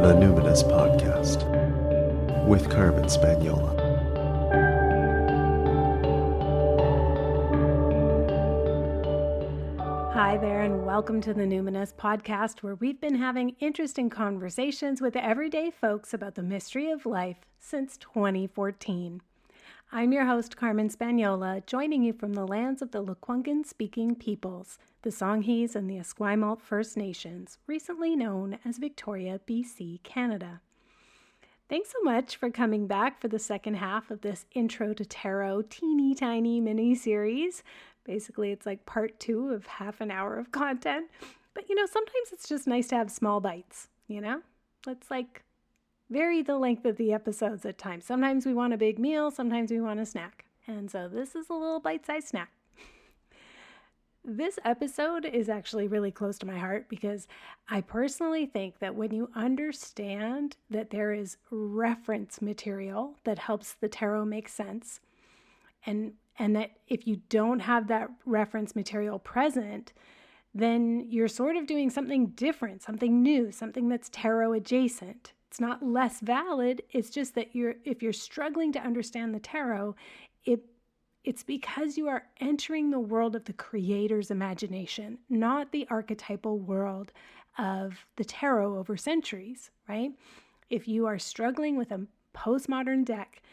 the Numinous Podcast with Carmen Spagnola. Hi there, and welcome to the Numinous Podcast, where we've been having interesting conversations with everyday folks about the mystery of life since 2014. I'm your host, Carmen Spagnola, joining you from the lands of the Lekwungen-speaking peoples, the Songhees and the Esquimalt First Nations, recently known as Victoria, BC, Canada. Thanks so much for coming back for the second half of this Intro to Tarot teeny tiny mini-series. Basically, it's like part 2 of half an hour of content. But, sometimes it's just nice to have small bites, Let's vary the length of the episodes at times. Sometimes we want a big meal, sometimes we want a snack. And so this is a little bite-sized snack. This episode is actually really close to my heart because I personally think that when you understand that there is reference material that helps the tarot make sense, and that if you don't have that reference material present, then you're sort of doing something different, something new, something that's tarot adjacent. It's not less valid. It's just that if you're struggling to understand the tarot, it's because you are entering the world of the creator's imagination, not the archetypal world of the tarot over centuries, right? If you are struggling with a postmodern deck,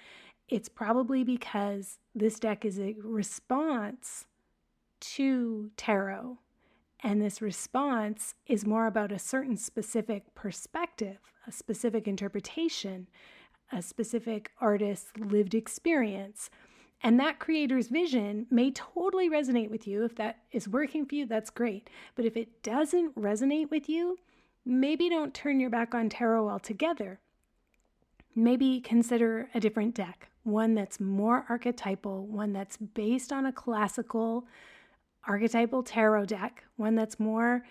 it's probably because this deck is a response to tarot. And this response is more about a certain specific perspective, a specific interpretation, a specific artist's lived experience. And that creator's vision may totally resonate with you. If that is working for you, that's great. But if it doesn't resonate with you, maybe don't turn your back on tarot altogether. Maybe consider a different deck, one that's more archetypal, one that's based on a classical archetypal tarot deck, one that's more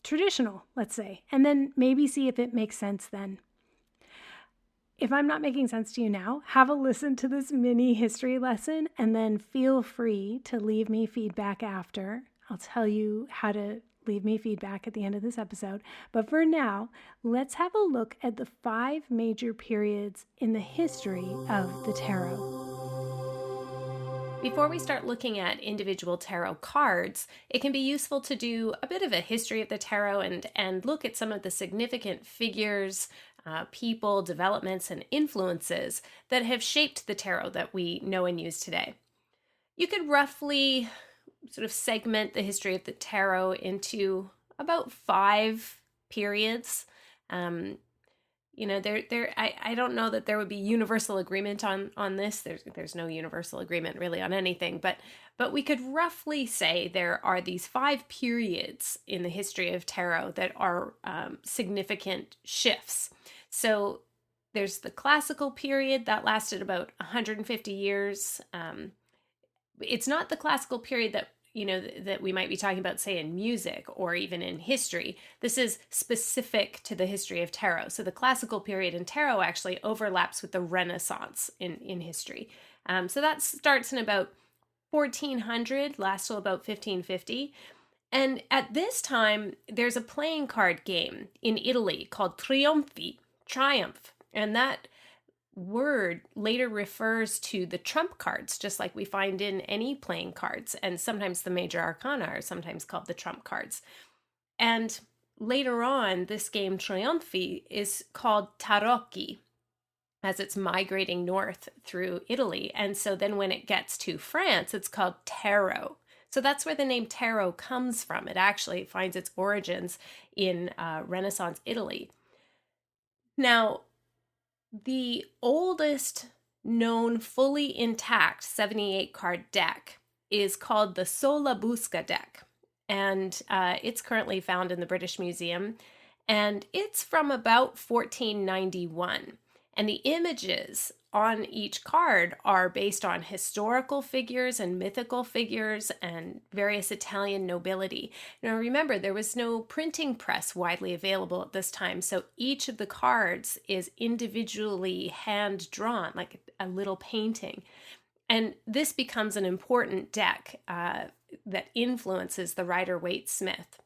traditional, let's say, and then maybe see if it makes sense then. If I'm not making sense to you now, have a listen to this mini history lesson and then feel free to leave me feedback after. I'll tell you how to leave me feedback at the end of this episode. But for now, let's have a look at the 5 major periods in the history of the tarot. Before we start looking at individual tarot cards, it can be useful to do a bit of a history of the tarot and look at some of the significant figures, people, developments, and influences that have shaped the tarot that we know and use today. You could roughly sort of segment the history of the tarot into about 5 periods. I don't know that there would be universal agreement on this. There's no universal agreement really on anything, but we could roughly say there are these 5 periods in the history of tarot that are significant shifts. So there's the classical period that lasted about 150 years. It's not the classical period that we might be talking about, say, in music or even in history. This is specific to the history of tarot. So the classical period in tarot actually overlaps with the Renaissance in history. So that starts in about 1400, lasts till about 1550. And at this time, there's a playing card game in Italy called Triumph. And that word later refers to the trump cards, just like we find in any playing cards, and sometimes the major arcana are sometimes called the trump cards. And later on, this game Trionfi is called Tarocchi as it's migrating north through Italy. And so then when it gets to France, it's called Tarot. So that's where the name tarot comes from. It actually finds its origins in Renaissance Italy. Now, the oldest known fully intact 78 card deck is called the Solabusca deck, and it's currently found in the British Museum, and it's from about 1491. And the images on each card are based on historical figures and mythical figures and various Italian nobility. Now remember, there was no printing press widely available at this time, so each of the cards is individually hand-drawn, like a little painting. And this becomes an important deck that influences the Rider-Waite-Smith.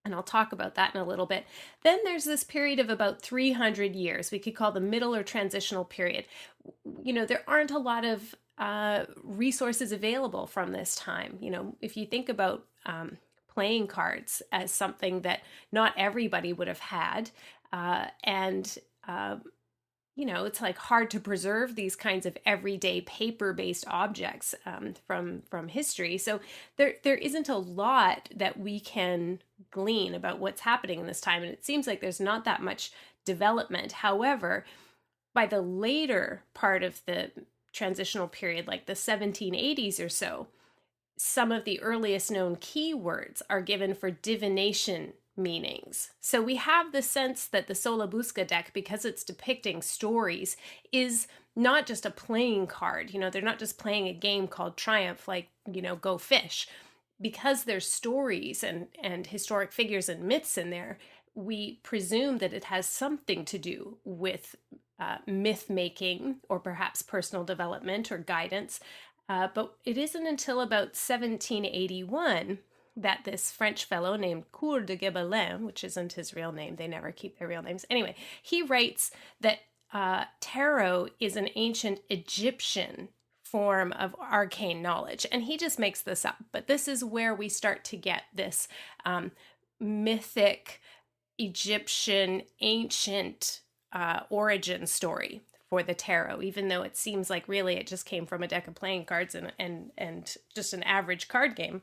And I'll talk about that in a little bit. Then there's this period of about 300 years. We could call the middle or transitional period. There aren't a lot of resources available from this time. If you think about playing cards as something that not everybody would have had, and it's like hard to preserve these kinds of everyday paper-based objects from history. So there isn't a lot that we can glean about what's happening in this time, and it seems like there's not that much development. However, by the later part of the transitional period, like the 1780s or so, some of the earliest known keywords are given for divination meanings. So we have the sense that the Solabusca deck, because it's depicting stories, is not just a playing card. They're not just playing a game called Triumph, like, Go Fish. Because there's stories and historic figures and myths in there, we presume that it has something to do with myth making or perhaps personal development or guidance. But it isn't until about 1781 that this French fellow named Coeur de Gébelin, which isn't his real name, they never keep their real names. Anyway, he writes that tarot is an ancient Egyptian form of arcane knowledge. And he just makes this up. But this is where we start to get this mythic Egyptian ancient origin story for the tarot, even though it seems like really it just came from a deck of playing cards and just an average card game,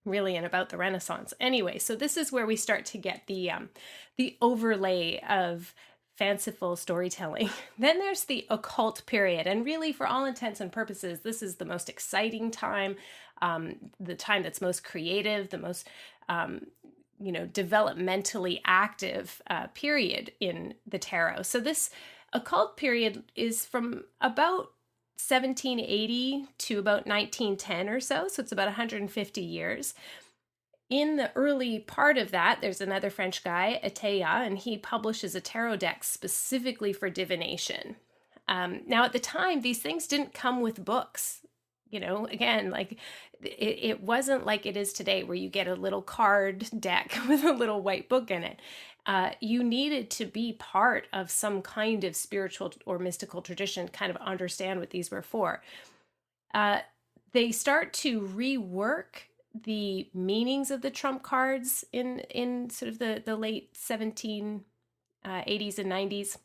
really, and about the Renaissance. Anyway, so this is where we start to get the overlay of fanciful storytelling. Then there's the occult period, and really, for all intents and purposes, this is the most exciting time, the time that's most creative, the most developmentally active period in the tarot. So this occult period is from about 1780 to about 1910 or so. So it's about 150 years. In the early part of that, there's another French guy, Eteya, and he publishes a tarot deck specifically for divination. Now, at the time, these things didn't come with books. Again, like it wasn't like it is today where you get a little card deck with a little white book in it. You needed to be part of some kind of spiritual or mystical tradition to kind of understand what these were for. They start to rework the meanings of the trump cards in sort of the late 1780s and 90s.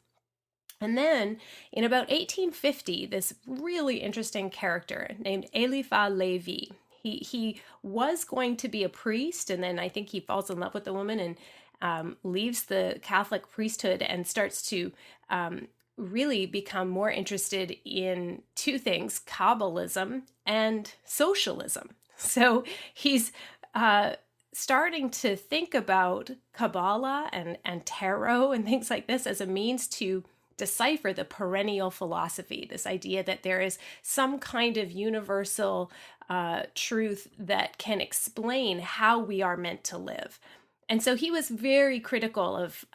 And then in about 1850, this really interesting character named Eliphas Lévy, he was going to be a priest, and then I think he falls in love with the woman and leaves the Catholic priesthood and starts to really become more interested in two things, Kabbalism and socialism. So he's starting to think about Kabbalah and tarot and things like this as a means to decipher the perennial philosophy, this idea that there is some kind of universal truth that can explain how we are meant to live. And so he was very critical of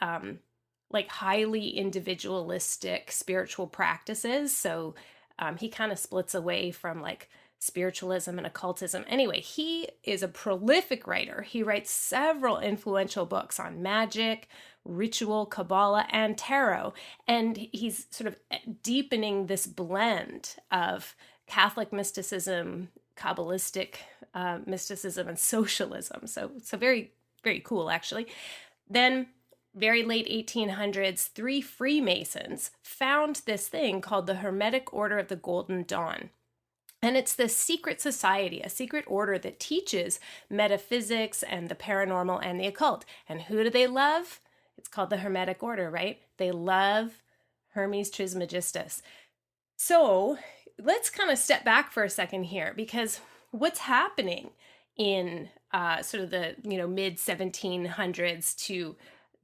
like highly individualistic spiritual practices. So he kind of splits away from like spiritualism and occultism. Anyway, he is a prolific writer. He writes several influential books on magic, ritual, Kabbalah, and tarot. And he's sort of deepening this blend of Catholic mysticism, Kabbalistic mysticism, and socialism. So very, very cool, actually. Then, very late 1800s, 3 Freemasons found this thing called the Hermetic Order of the Golden Dawn. And it's this secret society, a secret order that teaches metaphysics and the paranormal and the occult. And who do they love? It's called the Hermetic Order, right? They love Hermes Trismegistus. So let's kind of step back for a second here, because what's happening in sort of the mid 1700s to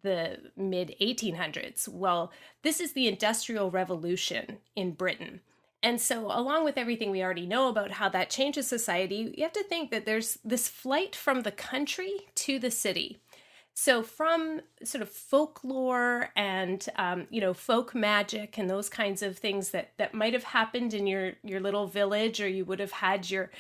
the mid 1800s? Well, this is the Industrial Revolution in Britain. And so along with everything we already know about how that changes society, you have to think that there's this flight from the country to the city. So from sort of folklore and, folk magic and those kinds of things that might have happened in your little village, or you would have had your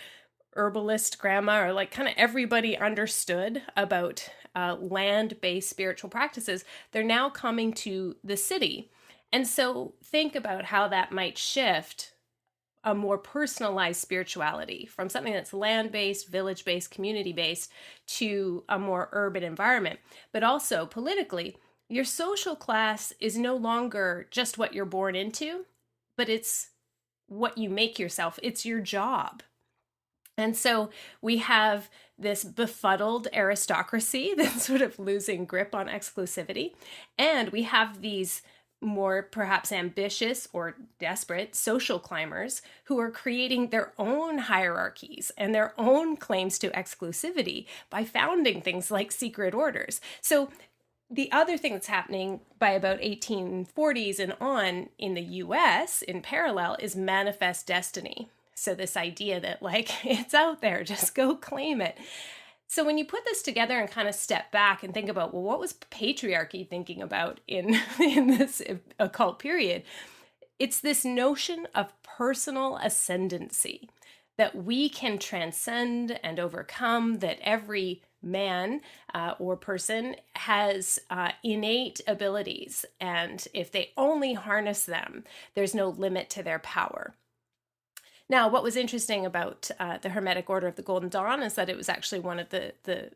herbalist grandma, or like kind of everybody understood about land-based spiritual practices, they're now coming to the city. And so think about how that might shift a more personalized spirituality from something that's land-based, village-based, community-based to a more urban environment. But also politically, your social class is no longer just what you're born into, but it's what you make yourself. It's your job. And so we have this befuddled aristocracy that's sort of losing grip on exclusivity. And we have these more perhaps ambitious or desperate social climbers who are creating their own hierarchies and their own claims to exclusivity by founding things like secret orders. So the other thing that's happening by about 1840s and on in the US in parallel is manifest destiny. So this idea that like it's out there, just go claim it. So when you put this together and kind of step back and think about, well, what was patriarchy thinking about in this occult period? It's this notion of personal ascendancy that we can transcend and overcome, that every man or person has innate abilities. And if they only harness them, there's no limit to their power. Now, what was interesting about the Hermetic Order of the Golden Dawn is that it was actually one of the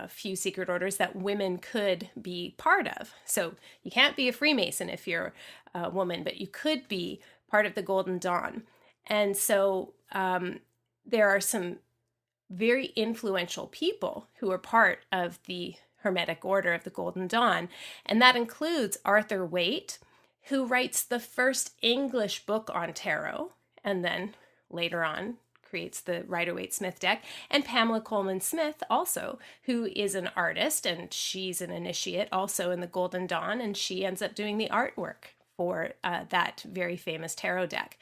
few secret orders that women could be part of. So you can't be a Freemason if you're a woman, but you could be part of the Golden Dawn. And so there are some very influential people who are part of the Hermetic Order of the Golden Dawn. And that includes Arthur Waite, who writes the first English book on tarot, and then later on creates the Rider-Waite-Smith deck, and Pamela Coleman Smith also, who is an artist, and she's an initiate also in the Golden Dawn, and she ends up doing the artwork for that very famous tarot deck.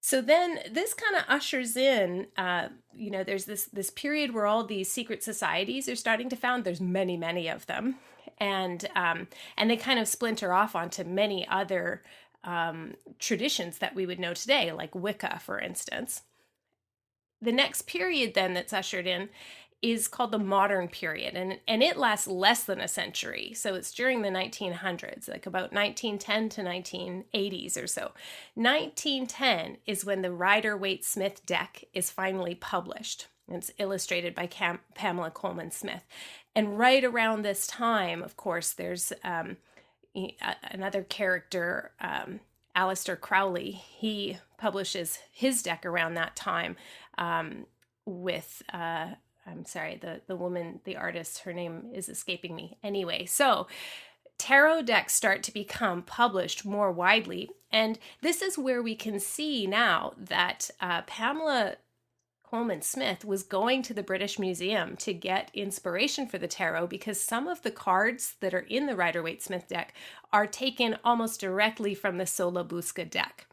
So then this kind of ushers in, there's this period where all these secret societies are starting to found. There's many of them, and they kind of splinter off onto many other traditions that we would know today, like Wicca, for instance. The next period then that's ushered in is called the modern period, and it lasts less than a century. So it's during the 1900s, like about 1910 to 1980s or so. 1910 is when the Rider-Waite-Smith deck is finally published. It's illustrated by Pamela Coleman Smith. And right around this time, of course, there's another character, Aleister Crowley. He publishes his deck around that time with, I'm sorry, the woman, the artist, her name is escaping me. Anyway, so tarot decks start to become published more widely. And this is where we can see now that Pamela Coleman Smith was going to the British Museum to get inspiration for the tarot, because some of the cards that are in the Rider-Waite-Smith deck are taken almost directly from the Solabusca deck.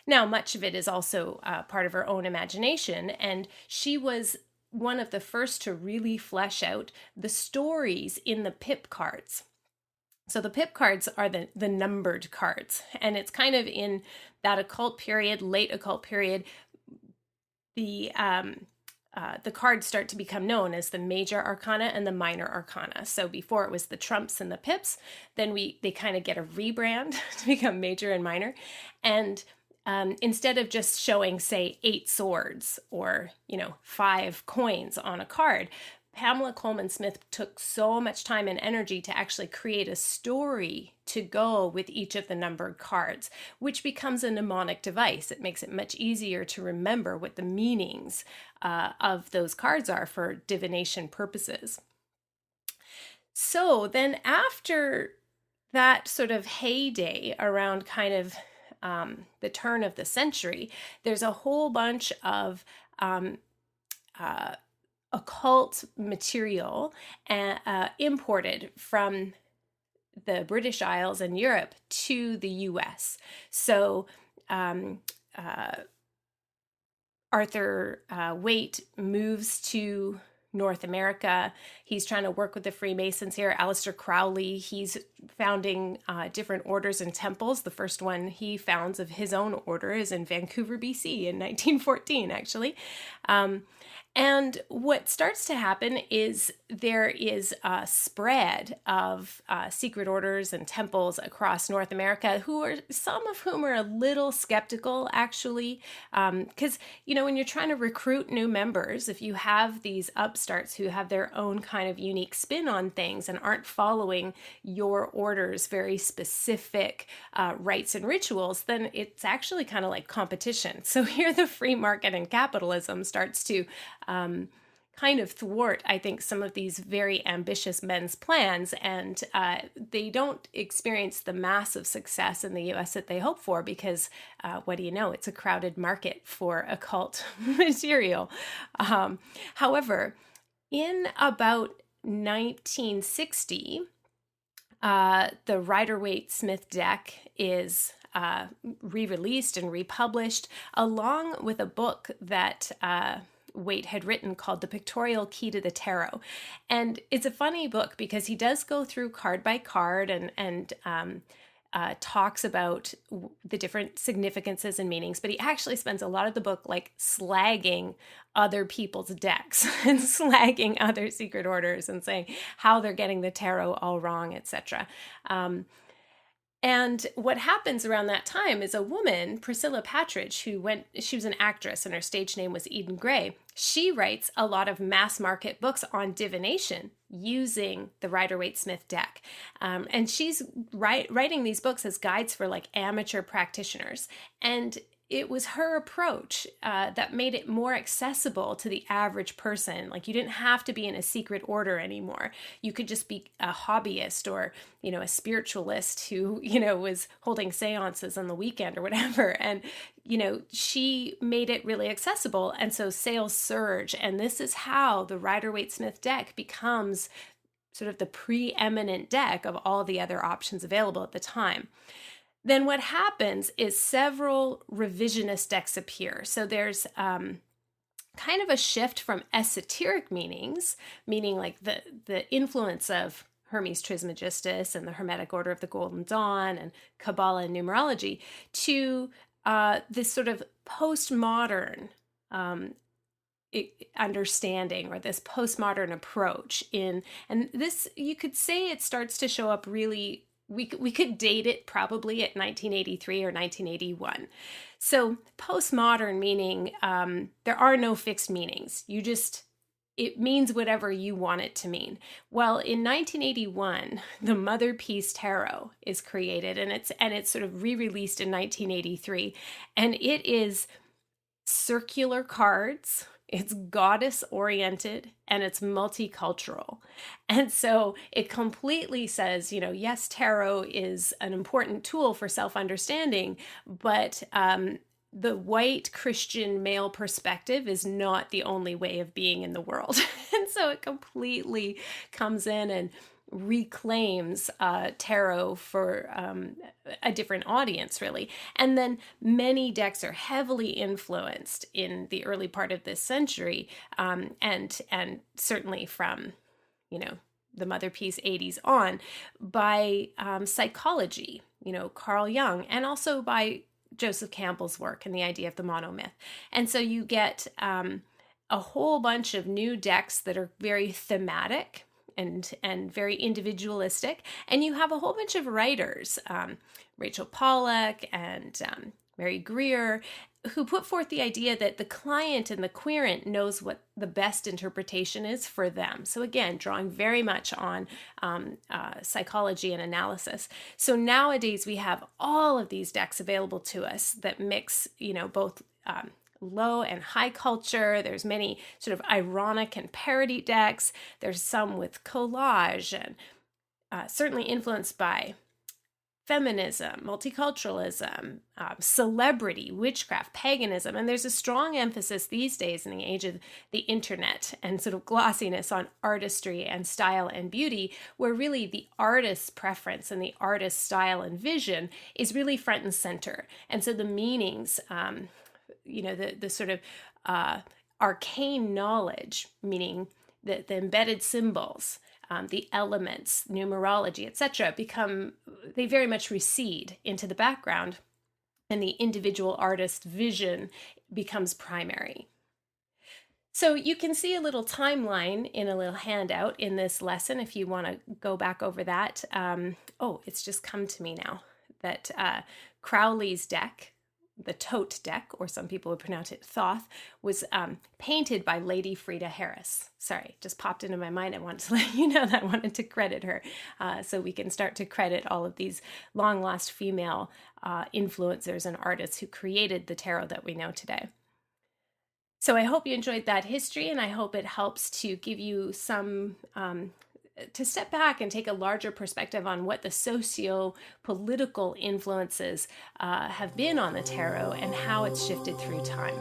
Now, much of it is also part of her own imagination, and she was one of the first to really flesh out the stories in the pip cards. So the pip cards are the numbered cards, and it's kind of in that occult period, late occult period, the cards start to become known as the major arcana and the minor arcana. So before it was the trumps and the pips, then they kind of get a rebrand to become major and minor. And instead of just showing, say, 8 swords or, 5 coins on a card, Pamela Coleman Smith took so much time and energy to actually create a story to go with each of the numbered cards, which becomes a mnemonic device. It makes it much easier to remember what the meanings of those cards are for divination purposes. So then after that sort of heyday around kind of the turn of the century, there's a whole bunch of occult material imported from the British Isles and Europe to the US. So Arthur Waite moves to North America. He's trying to work with the Freemasons here. Aleister Crowley, he's founding different orders and temples. The first one he founds of his own order is in Vancouver, BC in 1914, actually. And what starts to happen is there is a spread of secret orders and temples across North America, some of whom are a little skeptical, actually, because, when you're trying to recruit new members, if you have these upstarts who have their own kind of unique spin on things and aren't following your order's very specific rites and rituals, then it's actually kind of like competition. So here the free market and capitalism starts to kind of thwart, I think, some of these very ambitious men's plans, and they don't experience the massive success in the US that they hope for because, what do you know, it's a crowded market for occult material. However, in about 1960, the Rider-Waite-Smith deck is re-released and republished along with a book that Waite had written called The Pictorial Key to the Tarot. And it's a funny book because he does go through card by card and talks about the different significances and meanings, but he actually spends a lot of the book like slagging other people's decks and slagging other secret orders and saying how they're getting the tarot all wrong, etc. And what happens around that time is a woman, Priscilla Patridge, she was an actress and her stage name was Eden Gray. She writes a lot of mass market books on divination using the Rider-Waite-Smith deck. And she's writing these books as guides for like amateur practitioners. And it was her approach that made it more accessible to the average person. Like you didn't have to be in a secret order anymore. You could just be a hobbyist or, a spiritualist who, was holding seances on the weekend or whatever. And, she made it really accessible. And so sales surge. And this is how the Rider-Waite-Smith deck becomes sort of the preeminent deck of all the other options available at the time. Then what happens is several revisionist decks appear. So there's kind of a shift from esoteric meanings, meaning like the influence of Hermes Trismegistus and the Hermetic Order of the Golden Dawn and Kabbalah and numerology, to this sort of postmodern understanding or this postmodern approach and this, you could say it starts to show up really. We could date it probably at 1983 or 1981. So postmodern meaning there are no fixed meanings. It means whatever you want it to mean. Well, in 1981, the Mother Peace Tarot is created and it's sort of re-released in 1983. And it is circular cards. It's goddess oriented and it's multicultural. And so it completely says, yes, tarot is an important tool for self-understanding, but the white Christian male perspective is not the only way of being in the world. And so it completely comes in and reclaims tarot for a different audience, really. And then many decks are heavily influenced in the early part of this century, and certainly from, the Mother Peace 80s on, by psychology, Carl Jung, and also by Joseph Campbell's work and the idea of the monomyth. And so you get a whole bunch of new decks that are very thematic and very individualistic. And you have a whole bunch of writers, Rachel Pollack and Mary Greer, who put forth the idea that the client and the querent knows what the best interpretation is for them. So again, drawing very much on psychology and analysis. So nowadays we have all of these decks available to us that mix, both low and high culture. There's many sort of ironic and parody decks. There's some with collage and certainly influenced by feminism, multiculturalism, celebrity, witchcraft, paganism. And there's a strong emphasis these days in the age of the internet and sort of glossiness on artistry and style and beauty, where really the artist's preference and the artist's style and vision is really front and center. And so the meanings, the sort of arcane knowledge, meaning the embedded symbols, the elements, numerology, etc., they very much recede into the background, and the individual artist's vision becomes primary. So you can see a little timeline in a little handout in this lesson if you want to go back over that. It's just come to me now that Crowley's deck, the Tote deck, or some people would pronounce it Thoth, was painted by Lady Frida Harris. Sorry, just popped into my mind. I wanted to let you know that I wanted to credit her, so we can start to credit all of these long-lost female influencers and artists who created the tarot that we know today. So I hope you enjoyed that history, and I hope it helps to give you some, to step back and take a larger perspective on what the socio-political influences have been on the tarot and how it's shifted through time.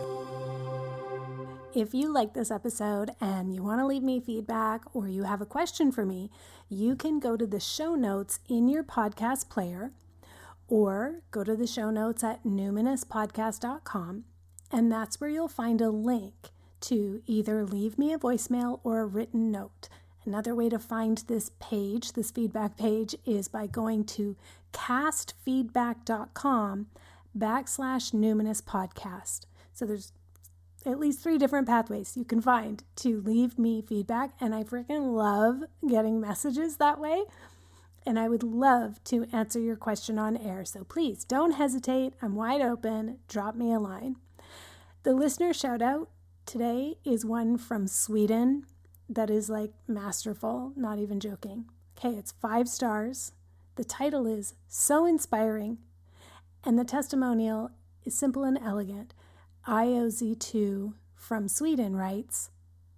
If you like this episode and you want to leave me feedback or you have a question for me, you can go to the show notes in your podcast player or go to the show notes at numinouspodcast.com. And that's where you'll find a link to either leave me a voicemail or a written note. Another way to find this page, this feedback page, is by going to castfeedback.com/Numinous Podcast. So there's at least 3 different pathways you can find to leave me feedback. And I freaking love getting messages that way. And I would love to answer your question on air. So please don't hesitate. I'm wide open. Drop me a line. The listener shout out today is one from Sweden that is like masterful, not even joking. Okay, it's 5 stars. The title is So Inspiring, and the testimonial is simple and elegant. IOZ2 from Sweden writes,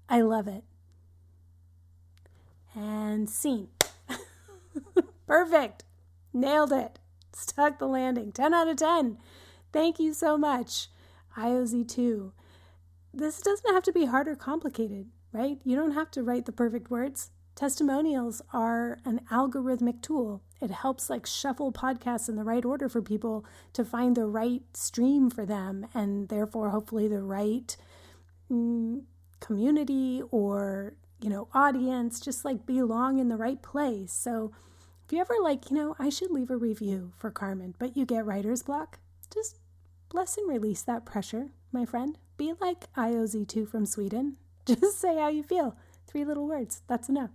I love it. And scene. Perfect. Nailed it. Stuck the landing. 10 out of 10. Thank you so much. IOZ2. This doesn't have to be hard or complicated, right? You don't have to write the perfect words. Testimonials are an algorithmic tool. It helps like shuffle podcasts in the right order for people to find the right stream for them, and therefore hopefully the right community or, audience, just like belong in the right place. So if you ever I should leave a review for Carmen, but you get writer's block, just bless and release that pressure, my friend. Be like IOZ2 from Sweden. Just say how you feel. 3 little words. That's enough.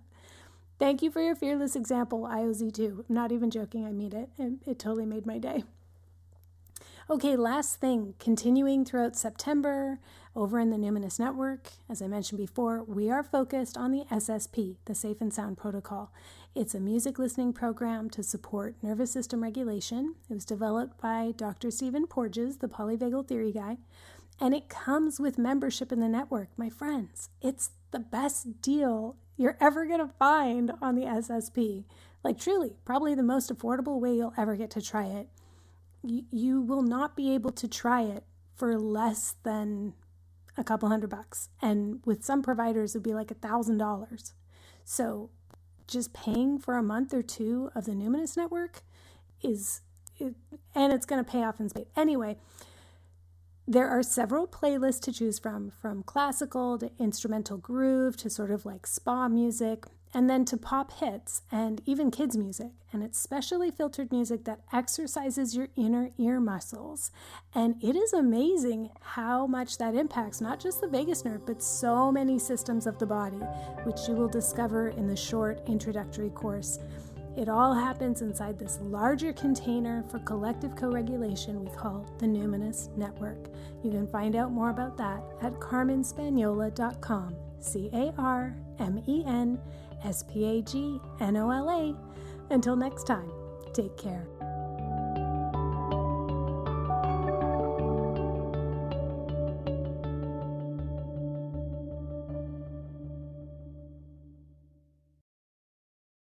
Thank you for your fearless example, IOZ2. I'm not even joking. I mean it. It totally made my day. Okay, last thing. Continuing throughout September, over in the Numinous Network, as I mentioned before, we are focused on the SSP, the Safe and Sound Protocol. It's a music listening program to support nervous system regulation. It was developed by Dr. Stephen Porges, the polyvagal theory guy, and it comes with membership in the network. My friends, it's the best deal you're ever going to find on the SSP. Like truly, probably the most affordable way you'll ever get to try it. You will not be able to try it for less than a couple $100. And with some providers, it would be like $1,000. So just paying for a month or 2 of the Numinous Network and it's going to pay off in spades. Anyway, there are several playlists to choose from classical to instrumental groove to sort of like spa music, and then to pop hits and even kids music. And it's specially filtered music that exercises your inner ear muscles. And it is amazing how much that impacts not just the vagus nerve, but so many systems of the body, which you will discover in the short introductory course. It all happens inside this larger container for collective co-regulation we call the Numinous Network. You can find out more about that at carmenspagnola.com. CarmenSpagnola. Until next time, take care.